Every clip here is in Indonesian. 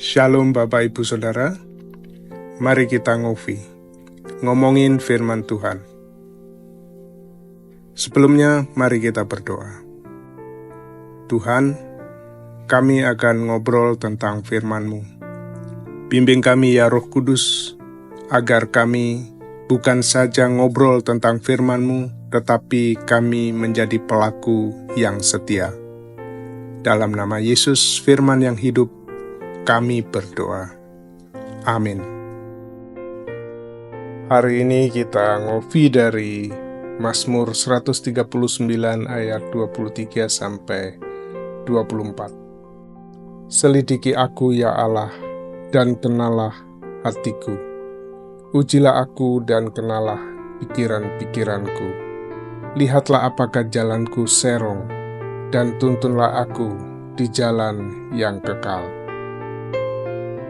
Shalom Bapak Ibu Saudara, mari kita ngomongin firman Tuhan. Sebelumnya mari kita berdoa. Tuhan, kami akan ngobrol tentang firman-Mu. Bimbing kami ya Roh Kudus, agar kami bukan saja ngobrol tentang firman-Mu, tetapi kami menjadi pelaku yang setia. Dalam nama Yesus, firman yang hidup, kami berdoa. Amin. Hari ini kita ngopi dari Mazmur 139 ayat 23 sampai 24. Selidiki aku ya Allah, dan kenalah hatiku. Ujilah aku dan kenalah pikiran-pikiranku. Lihatlah apakah jalanku serong, dan tuntunlah aku di jalan yang kekal.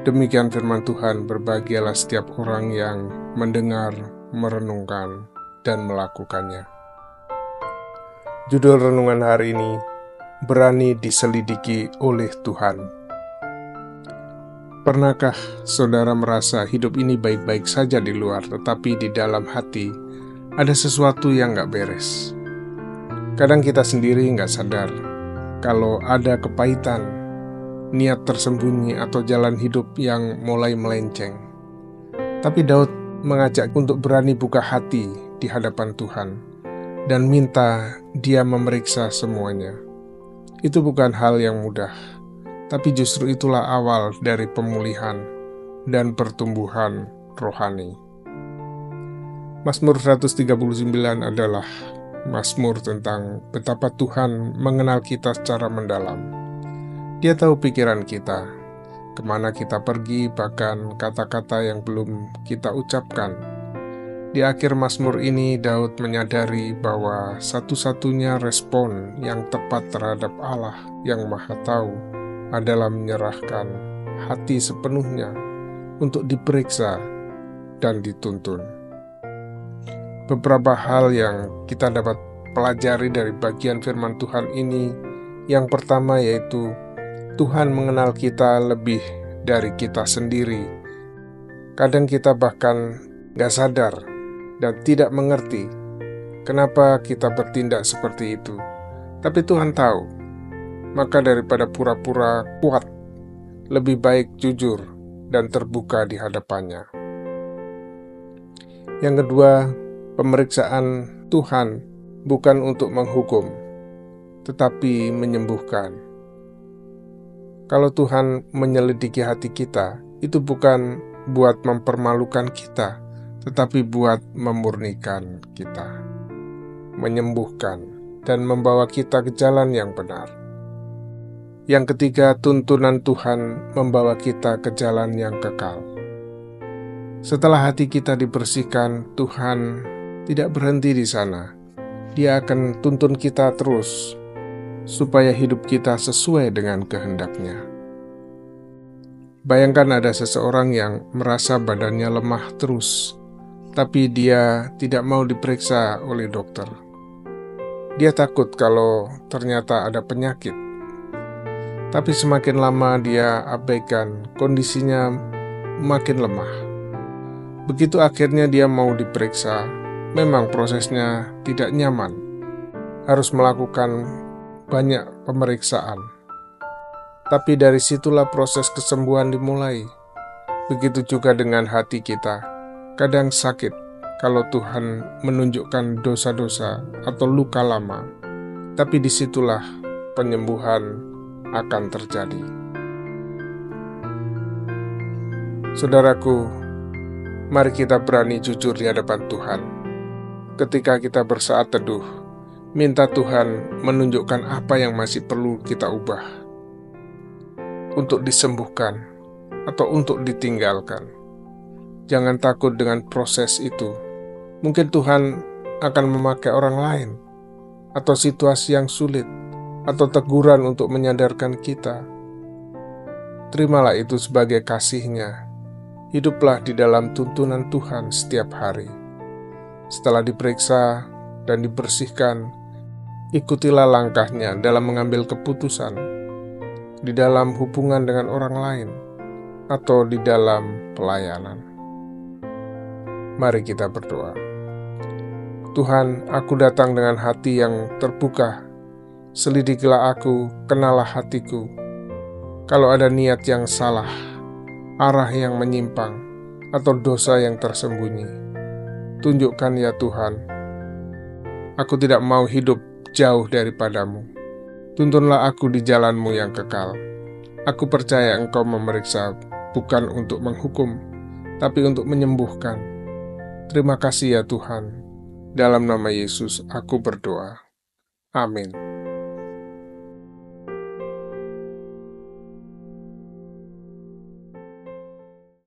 Demikian firman Tuhan, berbahagialah setiap orang yang mendengar, merenungkan, dan melakukannya. Judul renungan hari ini, berani diselidiki oleh Tuhan. Pernahkah saudara merasa hidup ini baik-baik saja di luar, tetapi di dalam hati ada sesuatu yang gak beres? Kadang kita sendiri gak sadar kalau ada kepahitan, niat tersembunyi atau jalan hidup yang mulai melenceng. Tapi Daud mengajak untuk berani buka hati di hadapan Tuhan dan minta Dia memeriksa semuanya. Itu bukan hal yang mudah, tapi justru itulah awal dari pemulihan dan pertumbuhan rohani. Mazmur 139 adalah mazmur tentang betapa Tuhan mengenal kita secara mendalam. Dia tahu pikiran kita, kemana kita pergi, bahkan kata-kata yang belum kita ucapkan. Di akhir Mazmur ini, Daud menyadari bahwa satu-satunya respon yang tepat terhadap Allah yang Maha Tahu adalah menyerahkan hati sepenuhnya untuk diperiksa dan dituntun. Beberapa hal yang kita dapat pelajari dari bagian firman Tuhan ini, yang pertama yaitu Tuhan mengenal kita lebih dari kita sendiri. Kadang kita bahkan gak sadar dan tidak mengerti kenapa kita bertindak seperti itu. Tapi Tuhan tahu. Maka daripada pura-pura kuat, lebih baik jujur dan terbuka di hadapannya. Yang kedua, pemeriksaan Tuhan bukan untuk menghukum, tetapi menyembuhkan. Kalau Tuhan menyelidiki hati kita, itu bukan buat mempermalukan kita, tetapi buat memurnikan kita, menyembuhkan, dan membawa kita ke jalan yang benar. Yang ketiga, tuntunan Tuhan membawa kita ke jalan yang kekal. Setelah hati kita dibersihkan, Tuhan tidak berhenti di sana. Dia akan tuntun kita terus, supaya hidup kita sesuai dengan kehendak-Nya. Bayangkan ada seseorang yang merasa badannya lemah terus, tapi dia tidak mau diperiksa oleh dokter. Dia takut kalau ternyata ada penyakit. Tapi semakin lama dia abaikan, kondisinya makin lemah. Begitu akhirnya dia mau diperiksa, memang prosesnya tidak nyaman. Harus melakukan banyak pemeriksaan. Tapi dari situlah proses kesembuhan dimulai. Begitu juga dengan hati kita. Kadang sakit kalau Tuhan menunjukkan dosa-dosa atau luka lama. Tapi disitulah penyembuhan akan terjadi. Saudaraku, mari kita berani jujur di hadapan Tuhan. Ketika kita bersaat teduh, minta Tuhan menunjukkan apa yang masih perlu kita ubah untuk disembuhkan atau untuk ditinggalkan. Jangan takut dengan proses itu. Mungkin Tuhan akan memakai orang lain atau situasi yang sulit atau teguran untuk menyadarkan kita. Terimalah itu sebagai kasih-Nya. Hiduplah di dalam tuntunan Tuhan setiap hari. Setelah diperiksa dan dibersihkan, ikutilah langkah-Nya dalam mengambil keputusan di dalam hubungan dengan orang lain, atau di dalam pelayanan. Mari kita berdoa. Tuhan, aku datang dengan hati yang terbuka. Selidikilah aku, kenalah hatiku. Kalau ada niat yang salah, arah yang menyimpang, atau dosa yang tersembunyi, tunjukkan ya Tuhan. Aku tidak mau hidup jauh daripadamu. Tuntunlah aku di jalan-Mu yang kekal. Aku percaya Engkau memeriksa bukan untuk menghukum, tapi untuk menyembuhkan. Terima kasih ya Tuhan. Dalam nama Yesus aku berdoa. Amin.